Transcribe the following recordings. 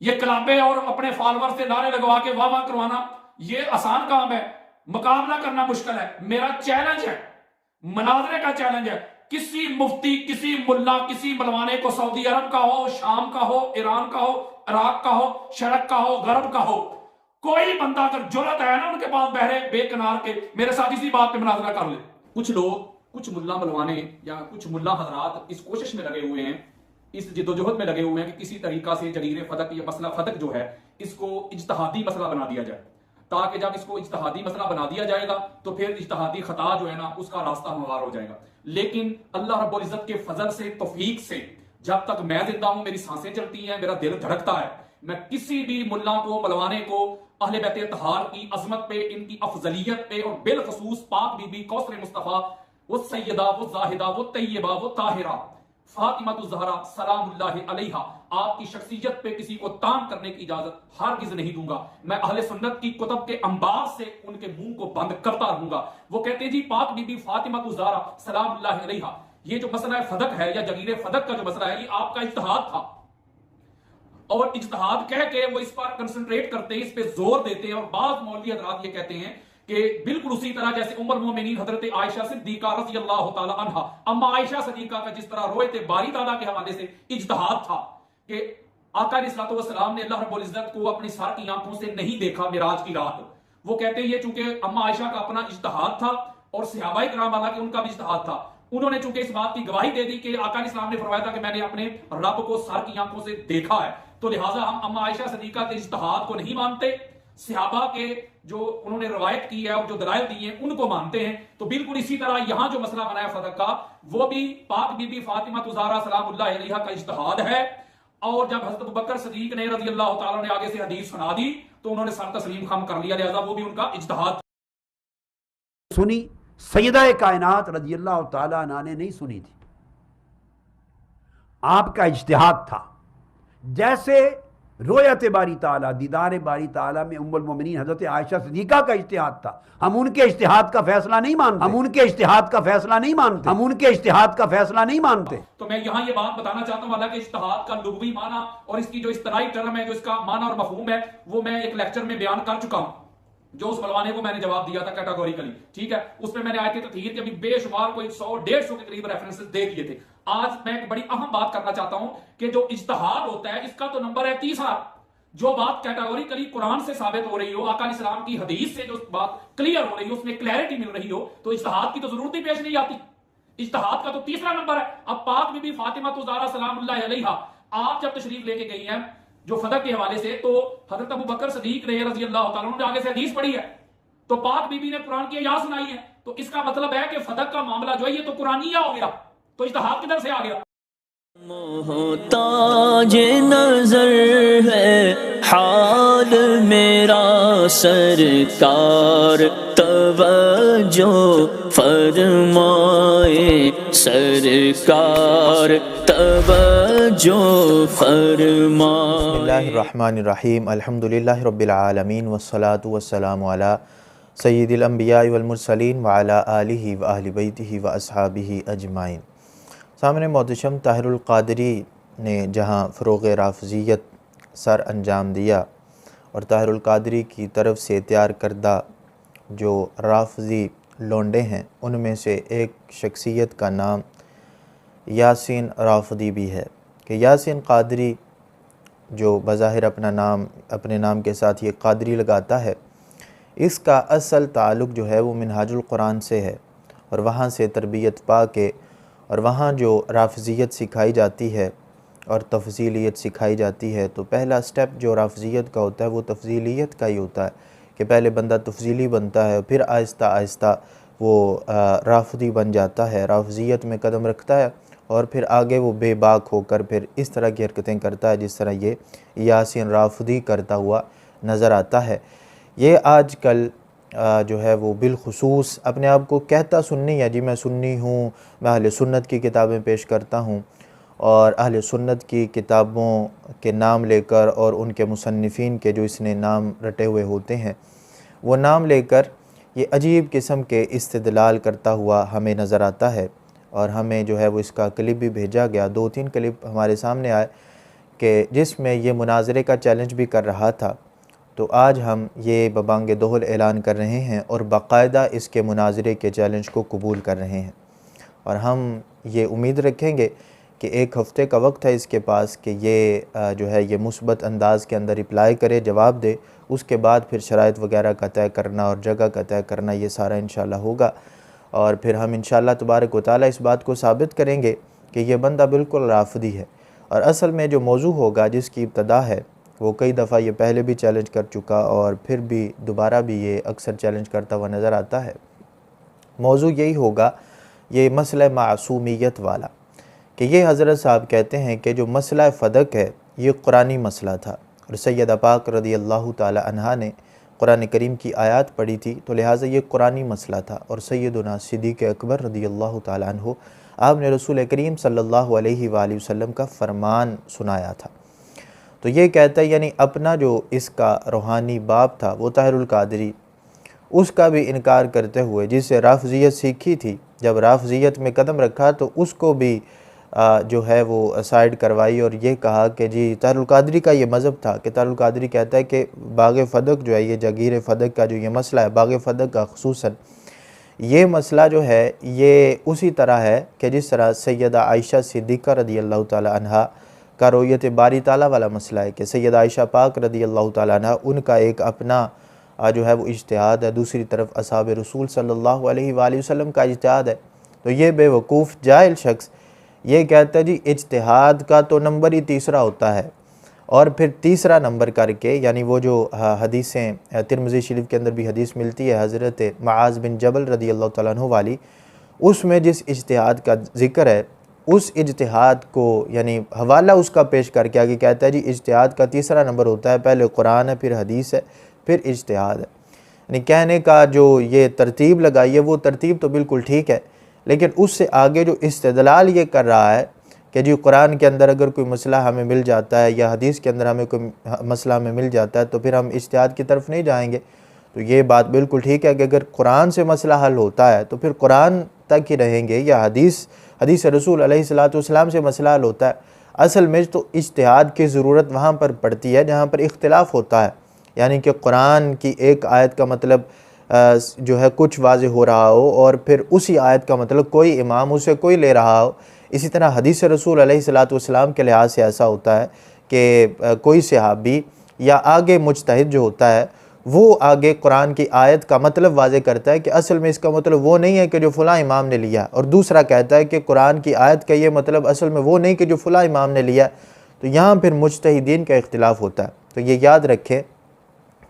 ये क्लाबे और अपने फॉलोअर से नारे लगवा के वाह वाह करवाना ये आसान काम है, मुकाबला करना मुश्किल है। मेरा चैलेंज है, मनाजरे का चैलेंज है, किसी मुफ्ती, किसी मुल्ला, किसी मलवाने को, सऊदी अरब का हो, शाम का हो, ईरान का हो, इराक का हो, शरक का हो, गरब का हो, कोई बंदा अगर जुर्रत है ना उनके पास बहरे बेकनार के, मेरे साथ इसी बात पे मुनाजरा कर ले। कुछ लोग, कुछ मुल्ला मलवाने या कुछ मुल्ला हजरात इस कोशिश में लगे हुए हैं, इस जिद्दोजहद में लगे हुए हैं कि किसी तरीका से जरीर फदक या मसला फदक जो है इसको इज्तिहादी मसला बना दिया जाए, ताकि जब इसको इज्तिहादी मसला बना दिया जाएगा तो फिर इज्तिहादी खता जो है ना उसका रास्ता हमवार हो जाएगा। लेकिन अल्लाह रब्बुल इज्जत के फजल से, तौफीक से, जब तक मैं जिंदा हूं, मेरी सांसें चलती हैं, मेरा दिल धड़कता है, मैं किसी भी मुल्ला को, मलवाने को अहले बैत इत्तहार की अजमत पे, इनकी अफजलियत पे और बिलखसूस पाक बीबी कौसर मुस्तफा, वो सैयदा, वो जाहिदा, वो तैयबा, वो ताहिरा फातिमा ज़हरा सलामुल्लाहि अलैहा, आपकी शख्सियत पे किसी को तान करने की इजाजत हरगिज नहीं दूंगा। मैं अहले सुन्नत की कुतुब के अंबार से उनके मुंह को बंद करता रहूंगा। वो कहते जी पाक बीबी फातिमा ज़हरा सलामुल्लाहि अलैहा, ये जो मसला फदक है या जगीरे फदक का जो मसला है, ये आपका इज्तिहाद था, और इज्तिहाद कह के वो इस पर कंसंट्रेट करते हैं, इस पे जोर देते हैं। और बाद मौलवी हजरात ये कहते हैं कि बिल्कुल उसी तरह जैसे उम्मुल मोमिनीन हजरत आयशा सिद्दीका रज़ी अल्लाह तआला अन्हा, अम्मा आयशा सिद्दीका का जिस तरह रोयते बारी दादा के हवाले से इज्तिहाद था कि आका अलैहिस्सलातु वस्सलाम ने अल्लाह रब्बुल इज्जत को अपनी सर की आंखों से नहीं देखा मिराज की रात। वो कहते हैं ये चूंकि अम्मा आयशा का अपना इज्तिहाद था और सहाबाए किराम वाला के उनका भी इज्तिहाद था, उन्होंने चूंकि इस बात की गवाही दे दी कि आका अलैहिस्सलाम ने फरमाया था कि मैंने अपने रब को सर की आंखों से देखा है, तो लिहाजा हम अम्मा आयशा सिद्दीका के इज्तिहाद को नहीं मानते, सहाबा के जो उन्होंने रवायत की है और जो दलाइल दी है उनको मानते हैं। तो बिल्कुल इसी तरह यहां जो मसला बनाया फदक का, वो भी पाक बीबी फातिमा ज़हरा सलामुल्लाहि अलैहा का इज्तिहाद है। और जब हज़रत अबू बकर सिद्दीक ने रज़ी अल्लाह तआला ने आगे से हदीस सुना दी तो उन्होंने सर तस्लीम खम कर लिया, लिहाजा वो भी उनका इज्तिहाद सुनी। सैयदा कायनात रज़ी अल्लाह तआला अन्हा ने नहीं सुनी थी, आपका इज्तिहाद था। जैसे रोयत बारी ताला, दीदार बारी ताला में उम्मुल मोमिनीन हजरत आयशा सिद्दीका का इज्तिहाद था, हम उनके इज्तिहाद का फैसला नहीं मानते, हम उनके इज्तिहाद का फैसला नहीं मानते, हम उनके इज्तिहाद का फैसला नहीं मानते। तो मैं यहाँ ये बात बताना चाहता हूँ, हालांकि इज्तिहाद का लुग़वी माना और इसकी जो इस्तिलाही टर्म है, जो इसका माना और मफहूम है, वो मैं एक लेक्चर में बयान कर चुका हूँ, जो उस मलवाने को मैंने जवाब दिया था कैटेगोरिकली, ठीक है। उसमें मैंने आयत तत्हीर के भी बेशुमार कोई 100-150 के करीब रेफरेंसेस दे दिए थे। आज मैं एक बड़ी अहम बात करना चाहता हूं कि जो इज्तिहाद होता है इसका तो नंबर है 30। जो बात कैटेगोरिकली कुरान से साबित हो रही हो, आका अलैहिस्सलाम की हदीस से जो बात क्लियर हो रही हो, उसमें क्लैरिटी मिल रही हो, तो इज्तिहाद की तो जरूरत ही पेश नहीं आती। इज्तिहाद का तो तीसरा नंबर है। अब पाक बीबी फातिमा ज़हरा सलामुल्लाहि अलैहा, आप जब तशरीफ लेके गई हैं जो फदक के हवाले से, तो हजरत अबू बकर सिद्दीक ने रज़ी अल्लाह तआला अन्हु ने आगे से हदीस पढ़ी है, तो पाक बीबी ने कुरान की आयत सुनाई है, तो इसका मतलब है कि फदक का मामला जो है ये तो कुरानिया हो गया, तो इज्तिहाद किधर से आ गया। मोहताज नजर है हाल मेरा सरकार, तवज्जो फरमाए सरकार, तवज्जो फरमाए। बिस्मिल्लाहिर्रहमानिर्रहीम, अल्हम्दुलिल्लाहि रब्बिल आलमीन, वस्सलातु वस्सलामु अला सय्यिदिल अंबिया वल मुरसलीन व अला आलिहि व अहलि बैतिहि व अस्हाबिहि अजमाइन। सामने मोहतरम ताहिरुल क़ादरी ने जहाँ फ़रोग़ राफ़ज़ियत सर अंजाम दिया और ताहिरुल क़ादरी की तरफ से तैयार करदा जो राफ़ज़ी लोंडे हैं उनमें से एक शख्सियत का नाम यासीन राफ़दी भी है कि यासीन क़ादरी जो बज़ाहिर अपने नाम के साथ ये क़ादरी लगाता है, इसका असल ताल्लुक़ जो है वो मिनहाजुल कुरान से है और वहाँ से तरबियत पा के और वहाँ जो राफ़ज़ियत सिखाई जाती है और तफ़ज़ीलियत सिखाई जाती है, तो पहला स्टेप जो राफ़ज़ियत का होता है वो तफ़ज़ीलियत का ही होता है कि पहले बंदा तफ़ज़ीली बनता है, फिर आहिस्ता आहिस्ता वो राफ़दी बन जाता है, राफ़ज़ियत में कदम रखता है और फिर आगे वो बेबाक होकर फिर इस तरह की हरकतें करता है जिस तरह ये यासीन राफ़दी करता हुआ नज़र आता है। ये आजकल जो है वो बिलखुसूस अपने आप को कहता सुन्नी है, जी मैं सुन्नी हूँ, मैं अहले सुन्नत की किताबें पेश करता हूँ, और अहले सुन्नत की किताबों के नाम लेकर और उनके मुसन्निफ़ीन के जो इसने नाम रटे हुए होते हैं वो नाम लेकर ये अजीब किस्म के इस्तिदलाल करता हुआ हमें नज़र आता है। और हमें जो है वो इसका क्लिप भी भेजा गया, 2-3 क्लिप हमारे सामने आए कि जिसमें ये मुनाजरे का चैलेंज भी कर रहा था, तो आज हम ये बबांग दोहल ऐलान कर रहे हैं और बाकायदा इसके मुनाजरे के चैलेंज को कबूल कर रहे हैं। और हम ये उम्मीद रखेंगे कि 1 हफ़्ते का वक्त है इसके पास कि ये जो है ये मुस्बत अंदाज़ के अंदर रिप्लाई करे, जवाब दे। उसके बाद फिर शराइत वगैरह का तय करना और जगह का तय करना ये सारा इंशाल्लाह होगा। और फिर हम इंशाल्लाह तबारक व तआला इस बात को साबित करेंगे कि ये बंदा बिल्कुल राफ़दी है। और असल में जो मौजू होगा जिसकी इब्तदा है वो कई दफ़ा ये पहले भी चैलेंज कर चुका और फिर भी दोबारा भी ये अक्सर चैलेंज करता हुआ नज़र आता है। मौजू यही होगा, ये मसला मासूमियत वाला, कि ये हज़रत साहब कहते हैं कि जो मसला फ़दक है ये कुरानी मसला था और सैयदा पाक रज़ी अल्लाह ताला अन्हा ने कुरान करीम की आयत पढ़ी थी, तो लिहाजा ये कुरानी मसला था। और सैयदना सिद्दीक़ अकबर रज़ी अल्लाह ताला अन्हु, आपने रसूल करीम सल्लल्लाहु अलैहि वसल्लम का फरमान सुनाया था। तो ये कहता है यानी अपना जो इसका रूहानी बाप था वो ताहिरुल कादरी, उसका भी इनकार करते हुए जिससे राफ़ज़ियत सीखी थी, जब राफ़ज़ियत में कदम रखा तो उसको भी जो है वो साइड करवाई और ये कहा कि जी ताहिरुल कादरी का ये मज़हब था कि ताहिरुल कादरी कहता है कि बाग़ फ़दक जो है, ये जगीर फ़दक का जो ये मसला है, बाग़ फ़दक का ख़ुसूसन ये मसला जो है ये उसी तरह है कि जिस तरह सैयदा आयशा सिद्दीक़ा रज़ी अल्लाह ताला अन्हा का रोयत बारी ताला वाला मसला है कि सैयदा आयशा पाक रज़ी अल्लाह ताला अन्हा उनका एक अपना जो है वो इज्तिहाद है, दूसरी तरफ असहाब रसूल सल्लल्लाहु अलैहि वसल्लम का इज्तिहाद है। तो ये बेवकूफ़ जाहिल शख्स ये कहता है जी इज्तिहाद का तो नंबर ही तीसरा होता है, और फिर तीसरा नंबर करके यानी वो जो हदीसें तिरमिज़ी शरीफ के अंदर भी हदीस मिलती है हज़रत मुआज़ बिन जबल रज़ी अल्लाह तआला अन्हु वाली, उसमें जिस इज्तिहाद का ज़िक्र है उस इज्तिहाद को यानी हवाला उसका पेश करके आगे कहता है जी इज्तिहाद का तीसरा नंबर होता है, पहले कुरान है, फिर हदीस है, फिर इज्तिहाद है। यानी कहने का जो ये तरतीब लगाई है वो तरतीब तो बिल्कुल ठीक है, लेकिन उससे आगे जो इस्तेदलाल ये कर रहा है कि जी कुरान के अंदर अगर कोई मसला हमें मिल जाता है या हदीस के अंदर हमें कोई मसला हमें मिल जाता है तो फिर हम इज्तिहाद की तरफ नहीं जाएंगे। तो ये बात बिल्कुल ठीक है कि अगर कुरान से मसला हल होता है तो फिर कुरान तक ही रहेंगे, या हदीस रसूल अलैहिस्सलातु वस्सलाम से मसला हल होता है। असल में तो इज्तिहाद की ज़रूरत वहाँ पर पड़ती है जहाँ पर इख्तिलाफ़ होता है, यानी कि कुरान की एक आयत का मतलब जो है कुछ वाज़े हो रहा हो और फिर उसी आयत का मतलब कोई इमाम उसे कोई ले रहा हो। इसी तरह हदीस रसूल अलैहिस्सलातु वस्सलाम के लिहाज से ऐसा होता है कि कोई सहाबी या आगे मुज्तहिद जो होता है वो आगे कुरान की आयत का मतलब वाज़े करता है कि असल में इसका मतलब वो नहीं है कि जो फ़लाँ इमाम ने लिया, और दूसरा कहता है कि कुरान की आयत का ये मतलब असल में वो नहीं कि जो फ़लाँ इमाम ने लिया। तो यहाँ फिर मुज्तहिदीन का इख्तिलाफ़ होता है। तो ये याद रखें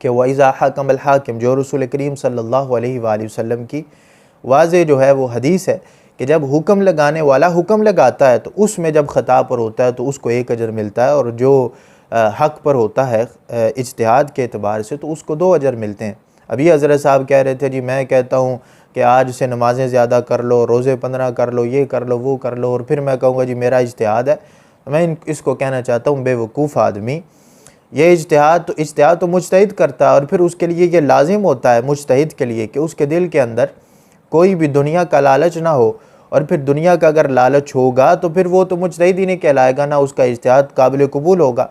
कि वइज़ा हकमल हाकिम जो रसूल करीम सल्लल्लाहु अलैहि वसल्लम की वाज़े जो है वो हदीस है कि जब हुक्म लगाने वाला हुक्म लगाता है तो उसमें जब ख़ता पर होता है तो उसको एक अजर मिलता है, और जो हक़ पर होता है इज्तिहाद के एतबार से तो उसको 2 अजर मिलते हैं। अभी हज़रत साहब कह रहे थे जी मैं कहता हूँ कि आज से नमाज़ें ज़्यादा कर लो, रोज़े 15 कर लो, ये कर लो, वो कर लो, और फिर मैं कहूँगा जी मेरा इज्तिहाद है। मैं इसको कहना चाहता हूँ बेवकूफ़ आदमी, ये इज्तिहाद तो मुज्तहिद करता है, और फिर उसके लिए ये लाजिम होता है मुज्तहिद के लिए कि उसके दिल के अंदर कोई भी दुनिया का लालच ना हो, और फिर दुनिया का अगर लालच होगा तो फिर वो तो मुज्तहिद ही नहीं कहलाएगा, ना उसका इज्तिहाद काबिल कबूल होगा।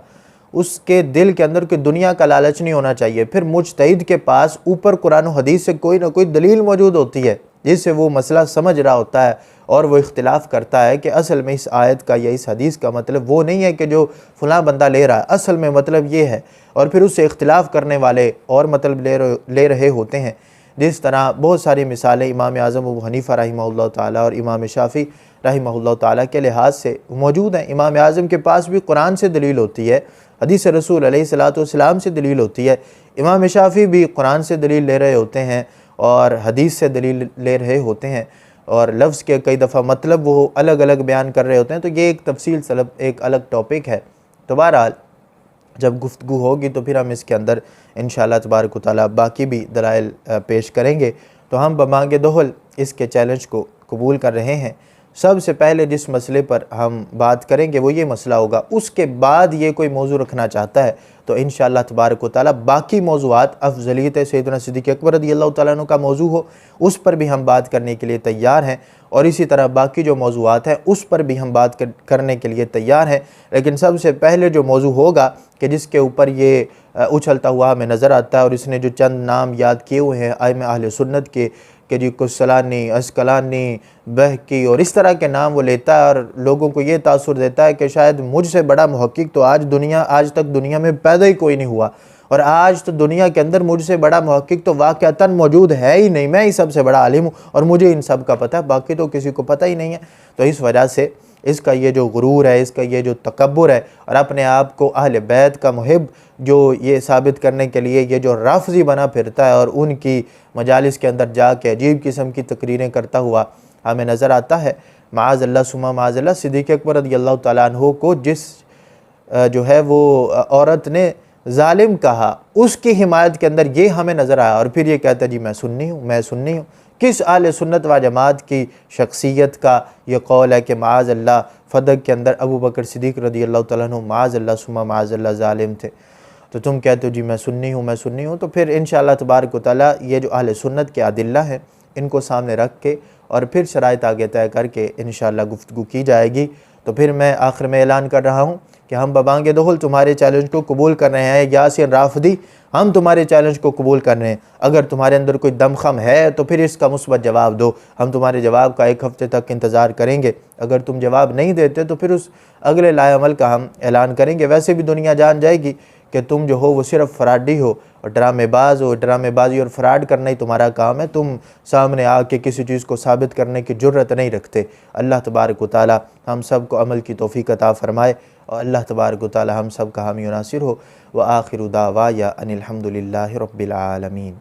उसके दिल के अंदर कोई दुनिया का लालच नहीं होना चाहिए। फिर मुज्तहिद के पास ऊपर कुरान और हदीस से कोई ना कोई दलील मौजूद होती है जिससे वो मसला समझ रहा होता है, और वो इख्तिलाफ़ करता है कि असल में इस आयत का या इस हदीस का मतलब वो नहीं है कि जो फ़लाँ बंदा ले रहा है, असल में मतलब ये है, और फिर उससे इख्तिलाफ़ करने वाले और मतलब ले रहे होते हैं। जिस तरह बहुत सारी मिसालें इमाम आज़म अबू हनीफ़ा रहिमहुल्लाह ताला और इमाम शाफ़ी रहिमहुल्लाह ताला के लिहाज से मौजूद हैं। इमाम आज़म के पास भी कुरान से दलील होती है, हदीस रसूल अलैहिस्सलातु वस्सलाम से दलील होती है। इमाम शाफ़ी भी कुरान से दलील ले रहे होते हैं और हदीस से दलील ले रहे होते हैं, और लफ्ज़ के कई दफ़ा मतलब वो अलग अलग बयान कर रहे होते हैं। तो ये एक तफसील सलब एक अलग टॉपिक है। तो बहरहाल जब गुफ्तगू होगी तो फिर हम इसके अंदर इंशाअल्लाह तबारक व तआला बाकी भी दलाइल पेश करेंगे। तो हम बमांगे दोहल इसके चैलेंज को कबूल कर रहे हैं। सबसे पहले जिस मसले पर हम बात करेंगे वो ये मसला होगा, उसके बाद ये कोई मौजू रखना चाहता है तो इंशाअल्लाह तबारक व तआला बाकी मौज़ूआत अफ़ज़लियत सैयदना सिद्दीक़ अकबर रज़ियल्लाहु तआला अन्हु का मौजू हो उस पर भी हम बात करने के लिए तैयार हैं, और इसी तरह बाकी जो मौज़ूआत हैं उस पर भी हम बात करने के लिए तैयार हैं। लेकिन सबसे पहले जो मौजू होगा कि जिसके ऊपर ये उछलता हुआ हमें नज़र आता है, और इसने जो चंद नाम याद किए हुए हैं आइम्मा अहले सुन्नत के, कि जी कुसलानी, अस्कलानी, बहकी और इस तरह के नाम वो लेता है, और लोगों को ये तासुर देता है कि शायद मुझसे बड़ा मुहक्किक तो आज तक दुनिया में पैदा ही कोई नहीं हुआ, और आज तो दुनिया के अंदर मुझसे बड़ा मुहक्किक तो वाक़अतन मौजूद है ही नहीं, मैं ही सबसे बड़ा आलिम हूँ और मुझे इन सब का पता है, बाकी तो किसी को पता ही नहीं है। तो इस वजह से इसका ये जो गुरूर है, इसका ये जो तकब्बुर है, और अपने आप को अहले बैत का मुहिब जो ये साबित करने के लिए ये जो राफ़ज़ी बना फिरता है और उनकी मजालिस के अंदर जाके अजीब किस्म की तकरीरें करता हुआ हमें नज़र आता है। माअज़ल्लाह सुम्मा माअज़ल्लाह सिद्दीक़ अकबर रज़ियल्लाहु तआला अन्हु को जिस जो है वो औरत ने जालिम कहा, उसकी हिमायत के अंदर ये हमें नज़र आया, और फिर ये कहता है जी मैं सुन्नी हूँ, मैं सुन्नी हूँ। किस आले सुन्नत व जमात की शख्सियत का ये कौल है कि माअज़ल्लाह फ़दक के अंदर अबू बकर सिद्दीक़ रज़ियल्लाहु तआला अन्हु माअज़ल्लाह सुम्मा माअज़ल्लाह ज़ालिम थे, तो तुम कहते हो जी मैं सुन्नी हूँ, मैं सुन्नी हूँ। तो फिर इंशाअल्लाह तबारक व तआला ये जो अहले सुन्नत के अदिल्ला हैं इनको सामने रख के और फिर शराइत आगे तय करके इंशाअल्लाह गुफ्तगू की जाएगी। तो फिर मैं आखिर में ऐलान कर रहा हूँ कि हम बबांगे दोहल तुम्हारे चैलेंज को कबूल कर रहे हैं, यासिन राफ़दी हम तुम्हारे चैलेंज को कबूल कर रहे हैं। अगर तुम्हारे अंदर कोई दमखम है तो फिर इसका मुस्बत जवाब दो, हम तुम्हारे जवाब का 1 हफ़्ते तक इंतज़ार करेंगे। अगर तुम जवाब नहीं देते तो फिर उस अगले लाएअमल का हम ऐलान करेंगे। वैसे भी दुनिया जान जाएगी कि तुम जो हो वो सिर्फ फ़राडी हो और ड्रामेबाज़ हो, ड्रामेबाजी और फ़राड करना ही तुम्हारा काम है, तुम सामने आके किसी चीज़ को साबित करने की जुर्रत नहीं रखते। अल्लाह तबारक व तआला हम सब को अमल की तौफ़ीक़ अता फ़रमाए और अल्लाह तबारक व तआला हम सब का हामी व नासिर हो। व आखिरु दावाया अनिल हम्दुलिल्लाहि रब्बिल आलमीन।